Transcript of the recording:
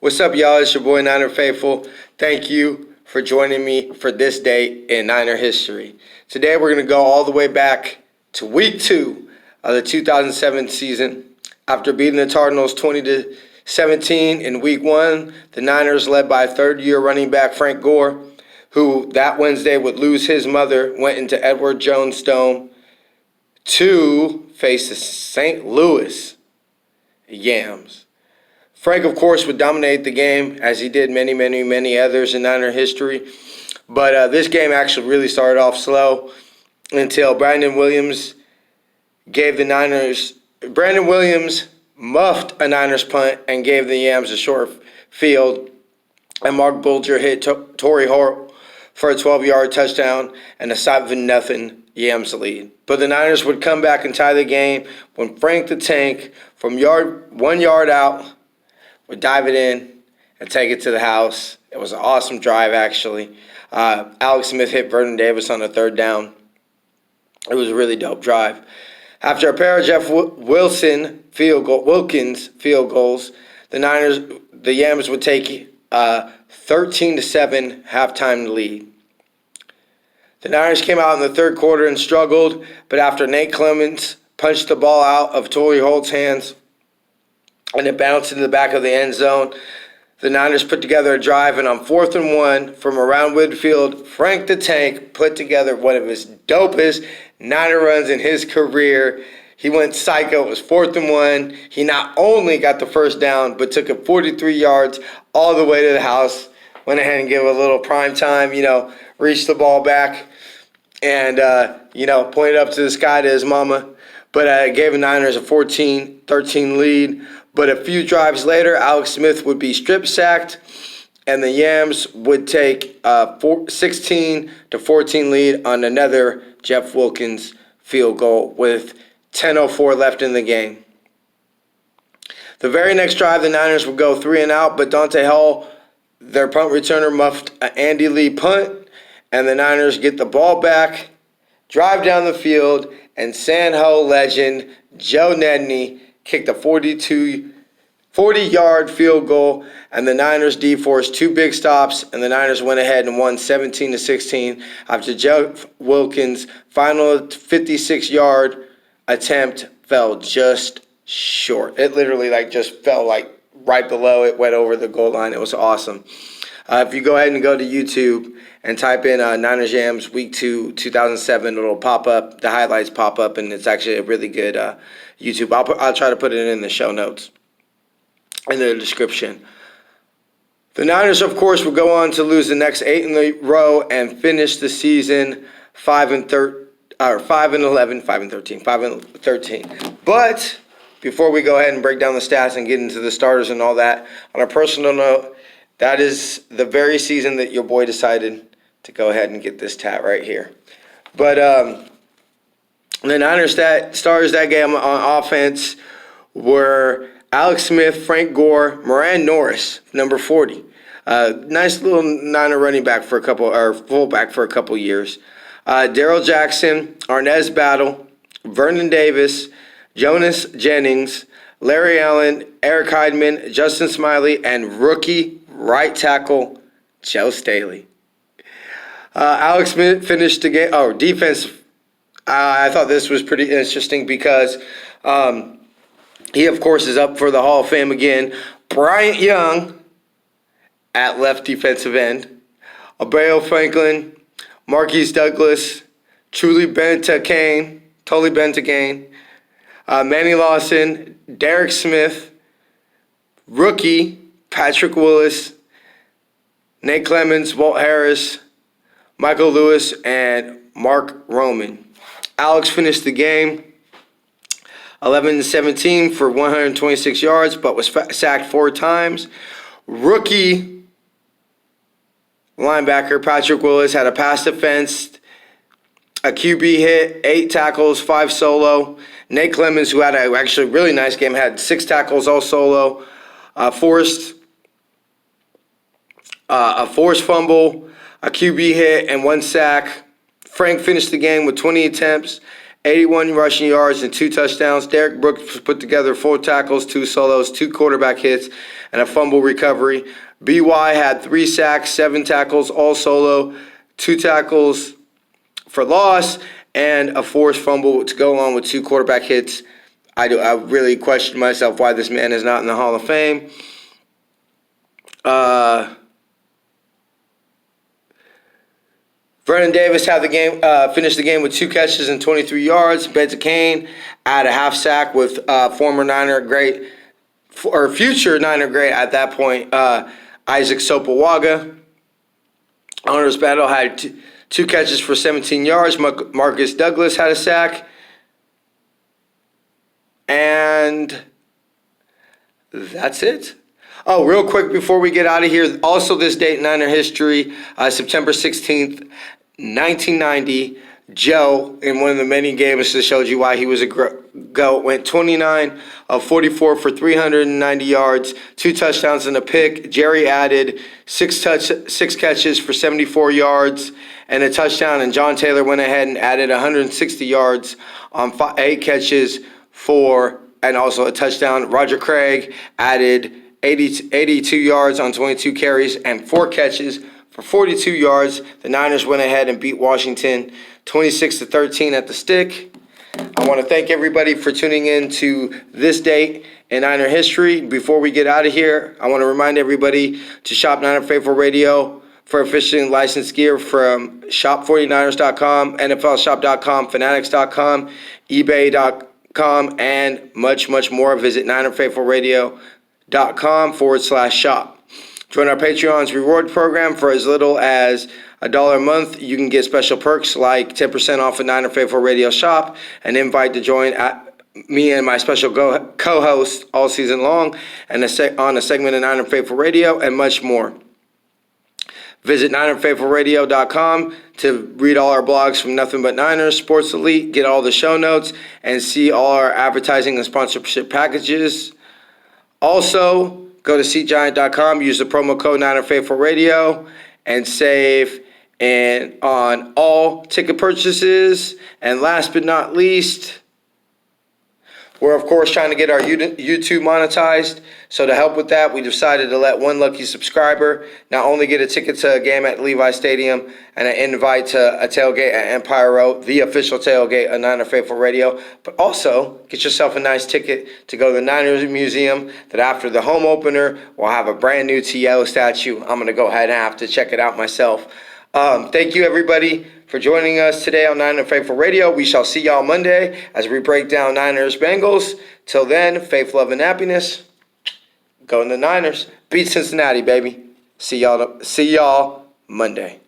What's up, y'all? It's your boy Niner Faithful. Thank you for joining me for this day in Niner history. Today we're going to go all the way back to week 2 of the 2007 season. After beating the Cardinals 20-17 in week 1, the Niners, led by third-year running back Frank Gore, who that Wednesday would lose his mother, went into Edward Jones Dome to face the St. Louis Yams. Frank, of course, would dominate the game, as he did many others in Niner history. But this game actually really started off slow until Brandon Williams muffed a Niners punt and gave the Yams a short field. And Mark Bulger hit Torrey Holt for a 12-yard touchdown and a 7-0 Yams lead. But the Niners would come back and tie the game when Frank the Tank, from 1 yard out, would dive it in and take it to the house. It was an awesome drive, actually. Alex Smith hit Vernon Davis on a third down. It was a really dope drive. After a pair of Jeff Wilkins field goals, the Yams would take 13-7 halftime lead. The Niners came out in the third quarter and struggled, but after Nate Clements punched the ball out of Torrey Holt's hands and it bounced into the back of the end zone, the Niners put together a drive, and on 4th and 1 from around midfield, Frank the Tank put together one of his dopest Niner runs in his career. He went psycho. It was 4th and 1. He not only got the first down, but took it 43 yards all the way to the house. Went ahead and gave a little prime time, reached the ball back and, pointed up to the sky to his mama. But gave the Niners a 14-13 lead. But a few drives later, Alex Smith would be strip-sacked, and the Yams would take a 16-14 lead on another Jeff Wilkins field goal with 10:04 left in the game. The very next drive, the Niners would go 3 and out, but Dante Hall, their punt returner, muffed an Andy Lee punt, and the Niners get the ball back, drive down the field, and San Ho legend Joe Nedney kicked a 40-yard field goal, and the Niners D forced 2 big stops, and the Niners went ahead and won 17-16 after Jeff Wilkins' final 56-yard attempt fell just short. It literally just fell right below it, went over the goal line. It was awesome. If you go ahead and go to YouTube and type in Niners Yams Week 2, 2007, it'll pop up. The highlights pop up, and it's actually a really good YouTube. I'll try to put it in the show notes, in the description. The Niners, of course, will go on to lose the next 8 in a row and finish the season 5-11, 5-13. But before we go ahead and break down the stats and get into the starters and all that, on a personal note, that is the very season that your boy decided to go ahead and get this tat right here. But the Niners stars that game on offense were Alex Smith, Frank Gore, Moran Norris, number 40. Nice little Niner running back for fullback for a couple years. Darrell Jackson, Arnez Battle, Vernon Davis, Jonas Jennings, Larry Allen, Eric Heidman, Justin Smiley, and rookie right tackle Joe Staley. Alex Smith finished the game. Defense. I thought this was pretty interesting because he, of course, is up for the Hall of Fame again. Bryant Young at left defensive end. Abreu Franklin, Marquise Douglas, Tolly Bentacane, Manny Lawson, Derek Smith, rookie Patrick Willis, Nate Clements, Walt Harris, Michael Lewis, and Mark Roman. Alex finished the game 11-17 for 126 yards, but was sacked 4 times. Rookie linebacker Patrick Willis had a pass defense, a QB hit, 8 tackles, 5 solo. Nate Clemens, who had a actually really nice game, had 6 tackles, all solo. Forced a forced fumble, a QB hit, and 1 sack. Frank finished the game with 20 attempts 81 rushing yards and 2 touchdowns. Derek Brooks put together 4 tackles, 2 solos, 2 quarterback hits, and a fumble recovery. BY had 3 sacks, 7 tackles, all solo, 2 tackles for loss, and a forced fumble to go along with 2 quarterback hits. I really question myself why this man is not in the Hall of Fame. Vernon Davis had the game, finished the game with 2 catches and 23 yards. Benton Kane had a half sack with former Niner great, or future Niner great at that point, Isaac Sopowaga. Honors Battle had 2 catches for 17 yards. Marcus Douglas had a sack. And that's it. Oh, real quick before we get out of here, also this date in Niner history, September 16th, 1990, Joe, in one of the many games that showed you why he was a GOAT, went 29 of 44 for 390 yards, 2 touchdowns and a pick. Jerry added 6 catches for 74 yards and a touchdown, and John Taylor went ahead and added 160 yards on 8 catches and also a touchdown. Roger Craig added 82 yards on 22 carries and 4 catches for 42 yards. The Niners went ahead and beat Washington 26-13 at the stick. I want to thank everybody for tuning in to this date in Niner history. Before we get out of here, I want to remind everybody to shop Niner Faithful Radio for officially licensed gear from shop49ers.com, NFLshop.com, Fanatics.com, eBay.com, and much, much more. Visit NinerFaithfulRadio.com/shop. Join our Patreon's reward program for as little as $1 a month. You can get special perks like 10% off a Niner Faithful Radio shop, an invite to join me and my special co-host all season long, and on a segment of Niner Faithful Radio, and much more. Visit NinerFaithfulRadio.com to read all our blogs from Nothing But Niners, Sports Elite, get all the show notes, and see all our advertising and sponsorship packages. Also, go to SeatGiant.com, use the promo code NinerFaithfulRadio, and save on all ticket purchases. And last but not least, we're, of course, trying to get our YouTube monetized. So to help with that, we decided to let one lucky subscriber not only get a ticket to a game at Levi Stadium and an invite to a tailgate at Empire Road, the official tailgate of Niner Faithful Radio, but also get yourself a nice ticket to go to the Niners Museum that after the home opener will have a brand new T.O. statue. I'm going to go ahead and have to check it out myself. Thank you, everybody, for joining us today on Niner Faithful Radio. We shall see y'all Monday as we break down Niners Bengals. Till then, faith, love, and happiness. Go in the Niners. Beat Cincinnati, baby. See y'all Monday.